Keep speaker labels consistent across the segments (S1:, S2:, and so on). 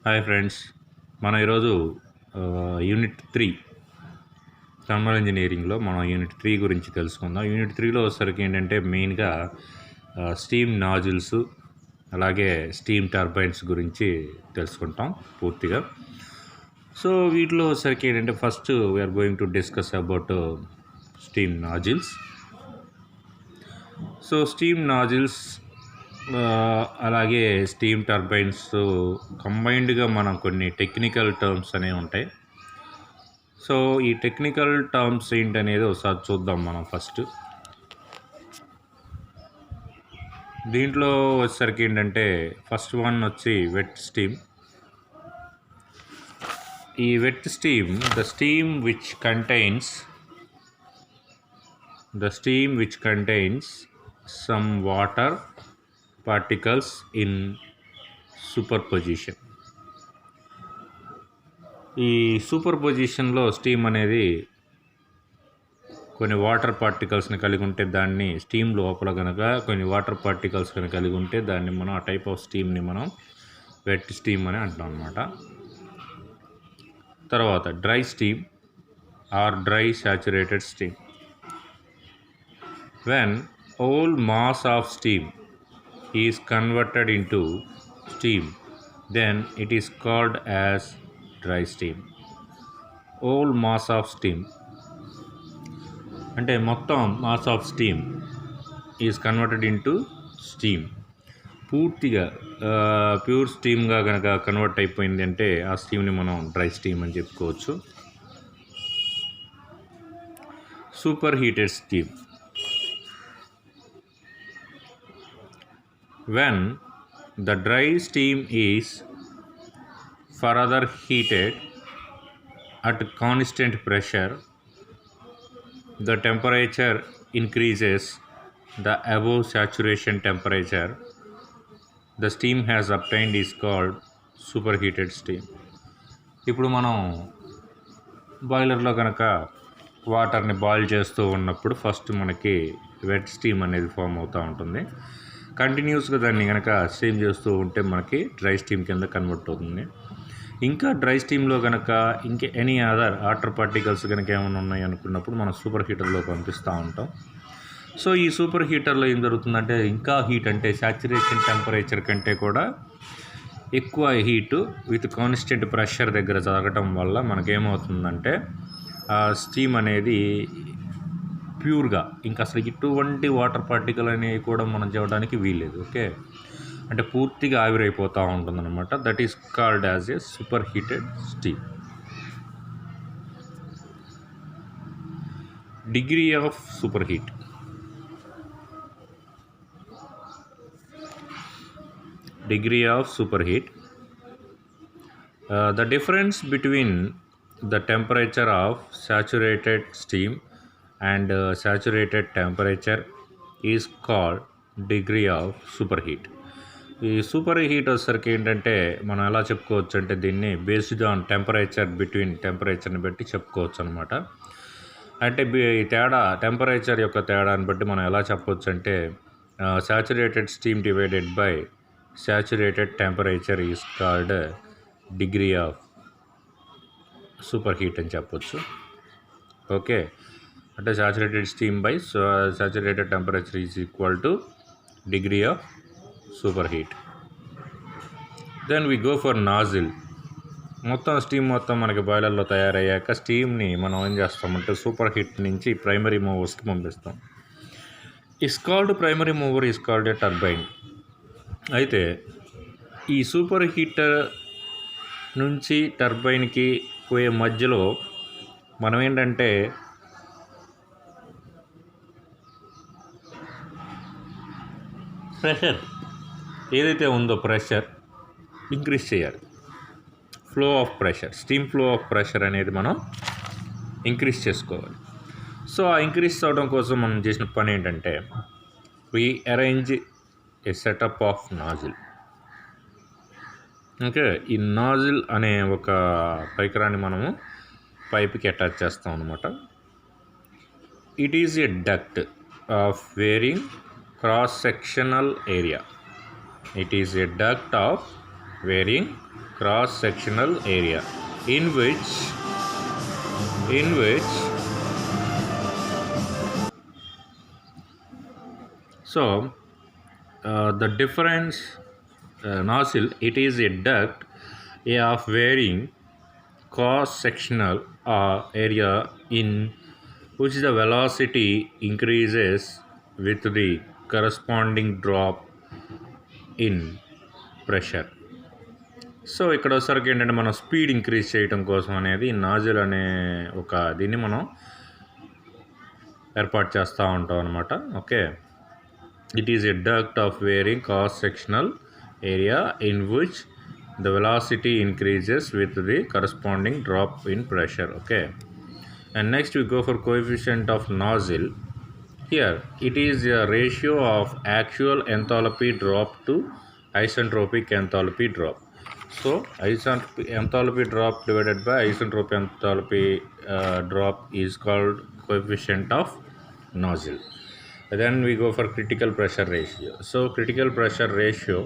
S1: Hi friends, మనం ఈరోజు unit 3 thermal ఇంజనీరింగ్లో మనం యూనిట్ 3 గురించి తెలుసుకుందాం. యూనిట్ 3లో వచ్చేసరికి ఏంటంటే మెయిన్గా స్టీమ్ నాజిల్స్ అలాగే స్టీమ్ టర్బైన్స్ గురించి తెలుసుకుంటాం పూర్తిగా. సో వీటిలో వచ్చేసరికి ఏంటంటే first we are going to discuss about steam nozzles. So steam nozzles అలాగే స్టీమ్ టర్బైన్స్ కంబైన్డ్గా మనం కొన్ని టెక్నికల్ టర్మ్స్ అనేవి ఉంటాయి. సో ఈ టెక్నికల్ టర్మ్స్ ఏంటనేది ఒకసారి చూద్దాం మనం ఫస్ట్. దీంట్లో వచ్చేసరికి ఏంటంటే ఫస్ట్ వన్ వచ్చి వెట్ స్టీమ్. ఈ wet steam the steam which contains some water particles in superposition. ఈ సూపర్పొజిషన్లో స్టీమ్ అనేది కొన్ని వాటర్ పార్టికల్స్ని కలిగి ఉంటే దాన్ని స్టీమ్ లోపల కనుక కొన్ని వాటర్ పార్టికల్స్ కనుక కలిగి ఉంటే దాన్ని మనం ఆ టైప్ ఆఫ్ స్టీమ్ని మనం వెట్ స్టీమ్ అని అంటాం అన్నమాట. తర్వాత dry steam or dry saturated steam. When whole mass of steam is converted into steam, then it is called as dry steam. Whole mass of steam అంటే మొత్తం mass of steam is converted into steam. పూర్తిగా pure స్టీమ్గా కనుక convert అయిపోయింది అంటే ఆ స్టీమ్ని మనం dry steam అని చెప్పుకోవచ్చు. Super heated steam. When the dry steam is further heated at constant pressure, the temperature increases the above saturation temperature the steam has obtained is called superheated steam. ఇప్పుడు మనం బాయిలర్లో కనుక వాటర్ని బాయిల్ చేస్తూ ఉన్నప్పుడు first మనకి wet steam అనేది form అవుతూ ఉంటుంది. కంటిన్యూస్గా దాన్ని కనుక స్టీమ్ చేస్తూ ఉంటే మనకి డ్రై స్టీమ్ కింద కన్వర్ట్ అవుతుంది. ఇంకా డ్రై స్టీమ్లో కనుక ఇంకా ఎనీ అదర్ వాటర్ పార్టికల్స్ కనుక ఏమైనా ఉన్నాయి అనుకున్నప్పుడు మనం సూపర్ హీటర్లో పంపిస్తూ ఉంటాం. సో ఈ సూపర్ హీటర్లో ఏం జరుగుతుందంటే ఇంకా హీట్ అంటే సాచురేషన్ టెంపరేచర్ కంటే కూడా ఎక్కువ హీటు విత్ కాన్స్టెంట్ ప్రెషర్ దగ్గర జరగటం వల్ల మనకేమవుతుందంటే స్టీమ్ అనేది ప్యూర్గా ఇంకా అసలు ఇటువంటి వాటర్ పార్టికల్ అనేవి కూడా మనం చేయడానికి వీల్లేదు. ఓకే, అంటే పూర్తిగా ఆవిరైపోతూ ఉంటుందన్నమాట. That is called as a super heated steam. Degree of super heat. Degree of superheat. The difference between the temperature of saturated steam and saturated temperature is called degree of superheat. ఈ super heat వచ్చేసరికి ఏంటంటే మనం ఎలా చెప్పుకోవచ్చు అంటే దీన్ని based on టెంపరేచర్ని బట్టి చెప్పుకోవచ్చు అనమాట. అంటే ఈ తేడా టెంపరేచర్ యొక్క తేడాన్ని బట్టి మనం ఎలా చెప్పవచ్చు అంటే saturated steam divided by saturated temperature is called degree of superheat అని చెప్పొచ్చు. ఓకే, అంటే saturated steam by saturated temperature is equal to degree of super heat. Then we go for nozzle. మొత్తం స్టీమ్ మొత్తం మనకి బాయిలర్లో తయారయ్యాక స్టీమ్ని మనం ఏం చేస్తామంటే సూపర్ హీట్ నుంచి ప్రైమరీ మూవర్స్కి పంపిస్తాం. Is called primary mover is called a turbine. అయితే ఈ సూపర్ హీటర్ నుంచి టర్బైన్కి పోయే మధ్యలో మనం ఏంటంటే ప్రెషర్ ఏదైతే ఉందో ప్రెషర్ ఇంక్రీజ్ చేయాలి. Flow of pressure, steam flow of pressure అనేది మనం ఇంక్రీజ్ చేసుకోవాలి. సో ఆ ఇంక్రీజ్ అవడం కోసం మనం చేసిన పని ఏంటంటే we arrange a setup of nozzle. Okay, ఈ నాజిల్ అనే ఒక పరికరాన్ని మనము పైప్కి అటాచ్ చేస్తాం అనమాట. It is a duct of varying cross sectional area. It is a duct of varying cross-sectional area in which the difference nozzle, it is a duct of varying cross-sectional area in which the velocity increases with the corresponding drop in pressure. So ఇక్కడ వచ్చేసరికి ఏంటంటే మనం speed increase చేయడం కోసం అనేది nozzle అనే ఒక దీన్ని మనం ఏర్పాటు చేస్తూ ఉంటాం అనమాట. Okay, it is a duct of varying cross sectional area in which the velocity increases with the corresponding drop in pressure. Okay, and next we go for coefficient of nozzle. Here it is a ratio of actual enthalpy drop to isentropic enthalpy drop. So enthalpy drop divided by isentropic enthalpy drop is called coefficient of nozzle. Then we go for critical pressure ratio. So critical pressure ratio,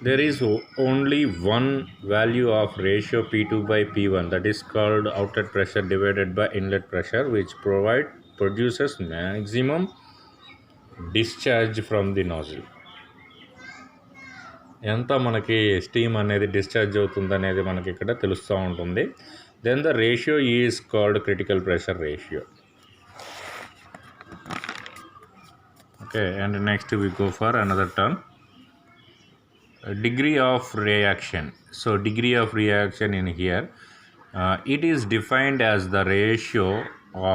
S1: there is only one value of ratio P2 by P1, that is called outlet pressure divided by inlet pressure, which produces maximum discharge from the nozzle. ఎంత మనకి steam అనేది discharge అవుతుంది అనేది మనకి ఇక్కడ తెలుస్తూ ఉంటుంది. Then the ratio is called critical pressure ratio. Okay, and next we go for another term, degree of reaction. So degree of reaction in here, it is defined as the ratio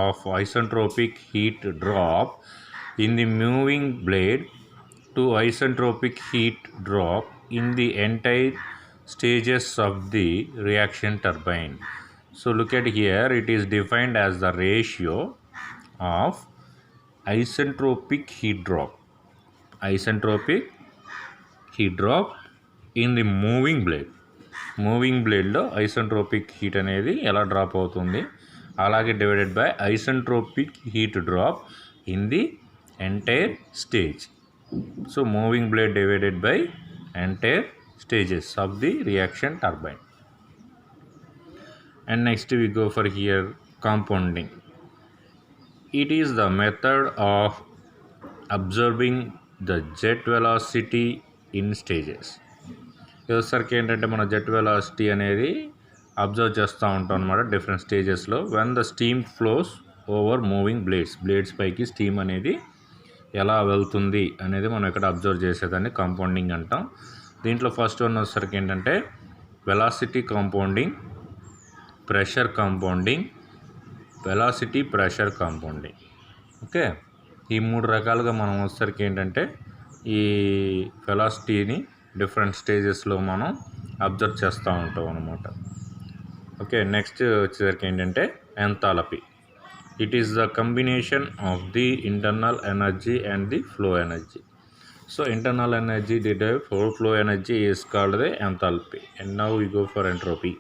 S1: of isentropic heat drop in the moving blade to isentropic heat drop in the entire stages of the reaction turbine. So look at here, it is defined as the ratio of isentropic heat drop in the moving బ్లేడ్లో isentropic heat అనేది ఎలా drop అవుతుంది, అలాగే divided by isentropic heat drop in the entire stage. So moving blade divided by entire stages of the reaction turbine. And next we go for here compounding. It is the method of observing the jet velocity in stages. ఇదొసరికి ఏంటంటే మన jet velocity అనేది observe చేస్తూ ఉంటాం అనమాట different స్టేజెస్లో. When the steam flows over moving blades పైకి steam అనేది ఎలా వెళ్తుంది అనేది మనం ఇక్కడ అబ్జర్వ్ చేసేదాన్ని కాంపౌండింగ్ అంటాం. దీంట్లో ఫస్ట్ వన్ వచ్చేసరికి ఏంటంటే velocity compounding, pressure compounding, pressure compounding. Okay, ఈ మూడు రకాలుగా మనం వచ్చేసరికి ఏంటంటే ఈ వెలాసిటీని డిఫరెంట్ స్టేజెస్లో మనం అబ్జర్వ్ చేస్తూ ఉంటాం అన్నమాట. ఓకే, నెక్స్ట్ వచ్చేసరికి ఏంటంటే enthalpy. It is the combination of the internal energy and the flow energy. So internal energy divide flow energy is called the enthalpy. And now we go for entropy.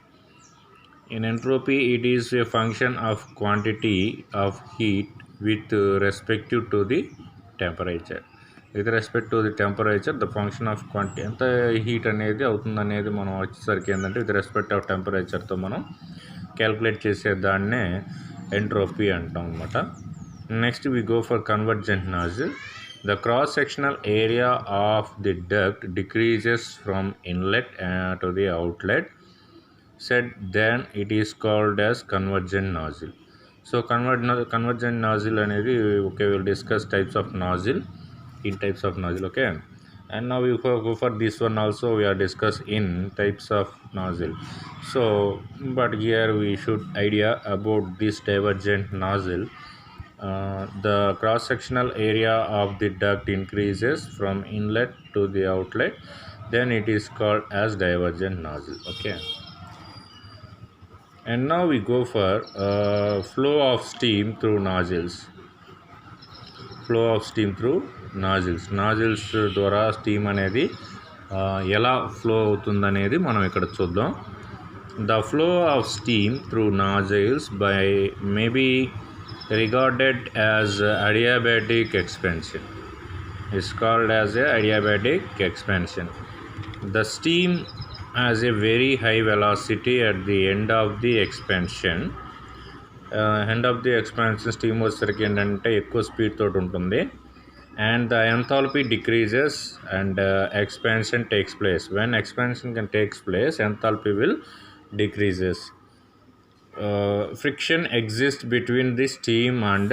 S1: In entropy, it is a function of quantity of heat with respect to the temperature. With respect to the temperature, the function of quantity ఎంత heat అనేది అవుతుంది అనేది మనం వచ్చేసరికి ఏంటంటే with respect of టెంపరేచర్తో మనం calculate చేసే దాన్నే ఎంట్రోపీ అంటాం అనమాట. Next we go for convergent nozzle. The cross sectional area of the duct decreases from inlet to the outlet said, then it is called as convergent nozzle. So convergent nozzle అనేది okay, we'll discuss types of nozzle okay. And now we go for this one also, we are discuss in types of nozzle. So but here we should idea about this divergent nozzle. The cross sectional area of the duct increases from inlet to the outlet, then it is called as divergent nozzle. Okay, and now we go for flow of steam through nozzles. Nozzles ద్వారా steam అనేది ఎలా flow అవుతుందనేది మనం ఇక్కడ చూద్దాం. The flow of steam through nozzles may be regarded as adiabatic expansion. is called as a adiabatic expansion. The steam has a very high velocity at the end of the expansion. End of the expansion steam వచ్చేసరికి ఏంటంటే ఎక్కువ speed తోటి ఉంటుంది, and the enthalpy decreases and expansion takes place. When expansion can takes place, enthalpy will decreases. Friction exists between the steam and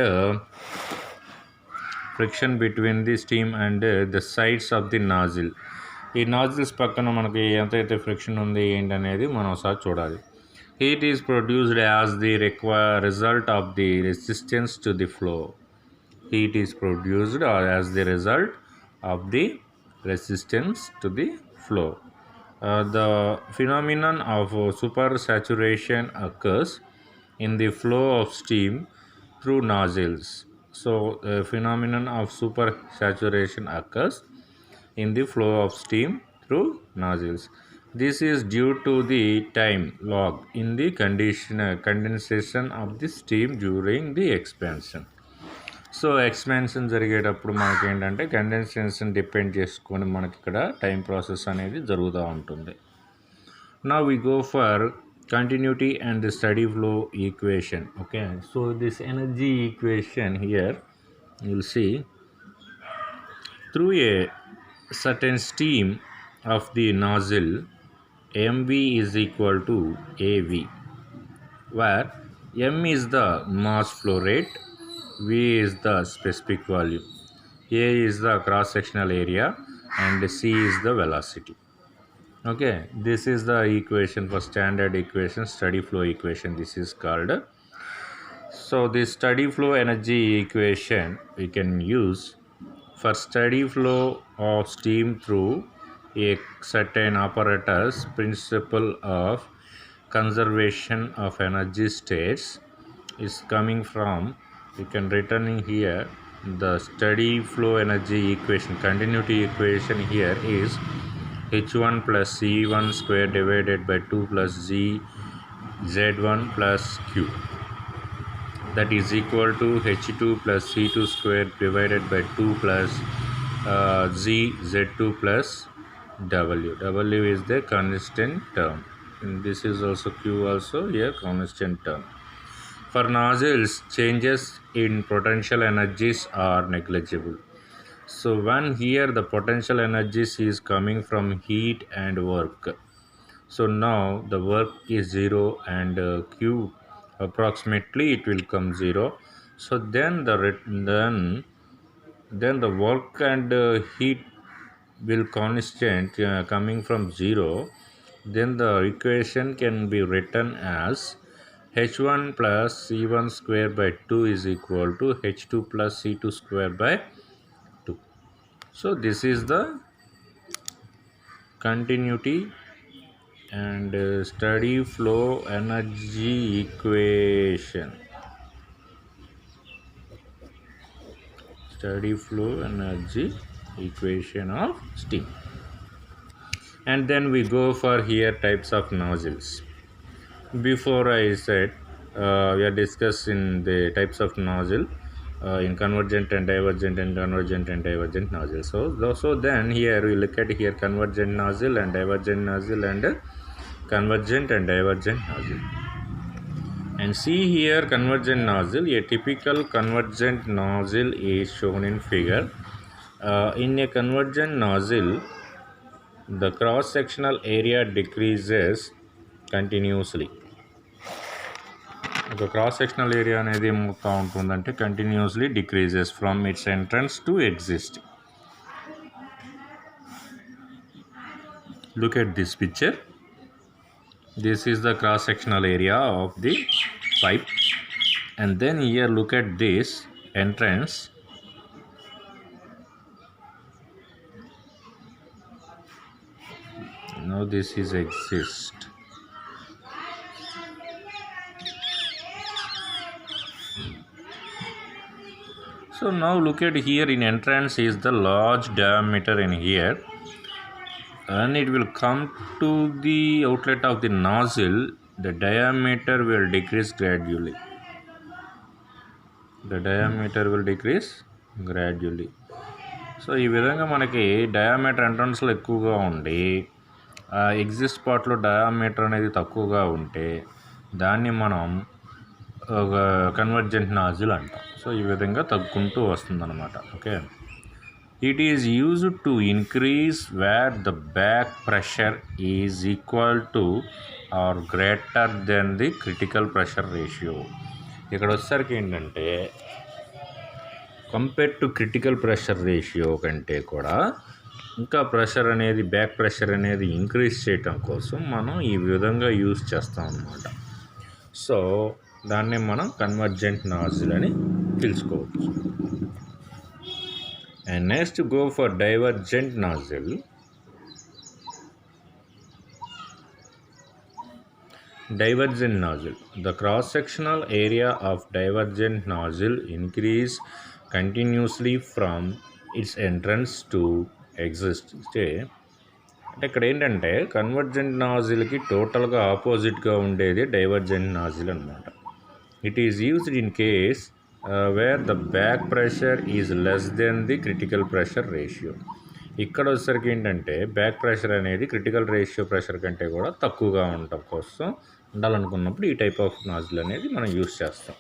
S1: the sides of the nozzle. ఈ nozzles పక్కన మనకి ఎంతైతే friction ఉంది ఏంటనేది మనం ఒకసారి చూడాలి. Heat is produced as the result of the resistance to the flow. Heat is produced as the result of the resistance to the flow. The phenomenon of supersaturation occurs in the flow of steam through nozzles. So, the phenomenon of supersaturation occurs in the flow of steam through nozzles. This is due to the time lag in the condensation of the steam during the expansion. So expansion జరిగేటప్పుడు మనకి ఏంటంటే condensation depend చేసుకొని మనకి ఇక్కడ time process అనేది జరుగుతూ ఉంటుంది. Now we go for continuity and the steady flow equation. Okay, so this energy equation here you'll see, through a certain steam of the nozzle, mv is equal to av, where m is the mass flow rate, v is the specific volume, a is the cross sectional area, and c is the velocity. Okay, this is the equation for standard equation, steady flow equation this is called. So this steady flow energy equation we can use for steady flow of steam through a certain apparatus. Principle of conservation of energy states is coming from, we can written in here, the steady flow energy equation, continuity equation here is h1 plus c1 square divided by 2 plus z1 plus q, that is equal to h2 plus c2 square divided by 2 plus z2 plus w is the constant term, and this is also q also here constant term. For nozzles, changes in potential energies are negligible. So when here the potential energies is coming from heat and work, so now the work is 0 and q approximately it will come 0. So then the work and heat will constant coming from 0. Then the equation can be written as h1 plus c1 square by 2 is equal to h2 plus c2 square by 2. So this is the continuity and steady flow energy equation. Steady flow energy equation of steam. And then we go for here types of nozzles. Before I said we are discussing the types of nozzle in convergent and divergent nozzle. So then here we look at here convergent nozzle and divergent nozzle and convergent and divergent nozzle. And see here convergent nozzle, a typical convergent nozzle is shown in figure. In a convergent nozzle, the cross sectional area decreases continuously. The cross sectional area అనేది ఏమవుతూ ఉంటుందంటే continuously decreases from its entrance to exit. Look at this picture. This is the cross sectional area of the pipe, and then here look at this entrance. Now this is exist. So now look at here, in entrance is the large diameter in here, and it will come to the outlet of the nozzle. The diameter will decrease gradually. The diameter will decrease gradually. So ఈ విధంగా మనకి diameter ఎంట్రన్స్లో ఎక్కువగా ఉండి exist పార్ట్లో diameter అనేది తక్కువగా ఉంటే దాన్ని మనం ఒక కన్వర్జెంట్ నాజిల్ అంటాం. సో ఈ విధంగా తగ్గుకుంటూ వస్తుందన్నమాట. Okay, it is used to increase where the back pressure is equal to or greater than the critical pressure ratio. ఇక్కడ వచ్చేసరికి ఏంటంటే compare to critical pressure ratio కంటే కూడా ఇంకా ప్రెషర్ అనేది బ్యాక్ ప్రెషర్ అనేది ఇంక్రీజ్ చేయటం కోసం మనం ఈ విధంగా యూజ్ చేస్తాం అన్నమాట. సో దాన్ని మనం కన్వర్జెంట్ నాజిల్ అని తెలుసుకోవచ్చు. And next go for divergent nozzle. Divergent nozzle. The cross-sectional area of divergent nozzle increase continuously from its entrance to exit. అంటే ఇక్కడ ఏంటంటే కన్వర్జెంట్ నాజిల్కి టోటల్గా ఆపోజిట్గా ఉండేది డైవర్జెంట్ నాజిల్ అనమాట. It is used in case where the back pressure is less than the critical pressure ratio. ఇక్కడ వచ్చేసరికి ఏంటంటే బ్యాక్ ప్రెషర్ అనేది క్రిటికల్ రేషియో ప్రెషర్ కంటే కూడా తక్కువగా ఉండటం కోసం ఉండాలనుకున్నప్పుడు ఈ టైప్ ఆఫ్ నాజిల్ అనేది మనం యూస్ చేస్తాం.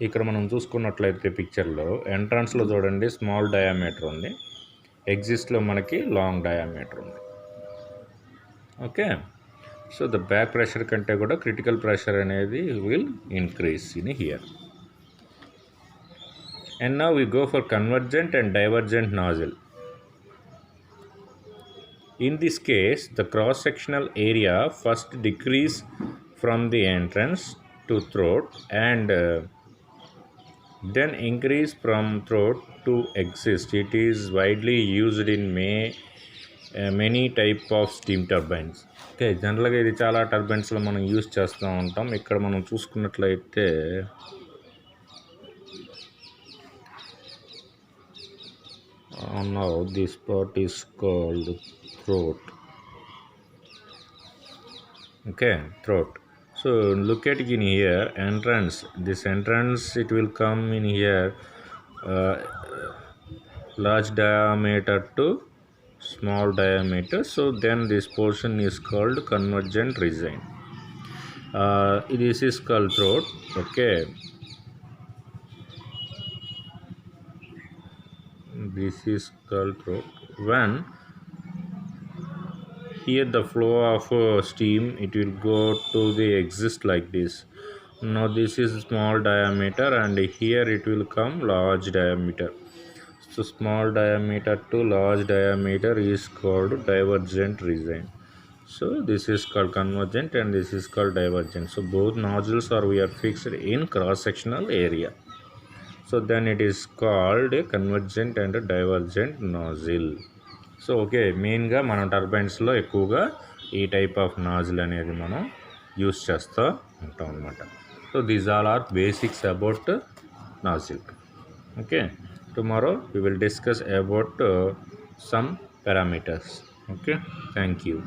S1: ఇక్కడ మనం చూసుకున్నట్లయితే పిక్చర్లో ఎంట్రన్స్లో చూడండి స్మాల్ డయామీటర్ ఉంది, ఎగ్జిస్ట్లో మనకి లాంగ్ డయామీటర్ ఉంది. Okay, so the back pressure కంటే కూడా క్రిటికల్ ప్రెషర్ అనేది will increase in here. And now we go for convergent and divergent nozzle. In this case, the cross-sectional area first decrease from the entrance to throat and then increase from throat to exit. It is widely used in many type of steam turbines. Okay, జనరల్గా ఇది చాలా టర్బైన్స్లో మనం use చేస్తూ ఉంటాం. ఇక్కడ మనం చూసుకున్నట్లయితే now this part is called throat. Okay, throat. So look at in here entrance. This entrance it will come in here large diameter to small diameter. So then this portion is called convergent region. This is called throat. Okay, this is called throat. When here the flow of steam it will go to the exit like this. Now this is small diameter and here it will come large diameter. So small diameter to large diameter is called divergent region. So this is called convergent and this is called divergent. So both nozzles are we are fixed in cross sectional area. So then it is called a convergent and a divergent nozzle. So okay, మెయిన్గా మనం టర్బైన్స్లో ఎక్కువగా ఈ type of nozzle అనేది మనం use చేస్తూ ఉంటాం అన్నమాట. So these all are basics about nozzle. Okay, tomorrow we will discuss about some parameters. Okay, thank you.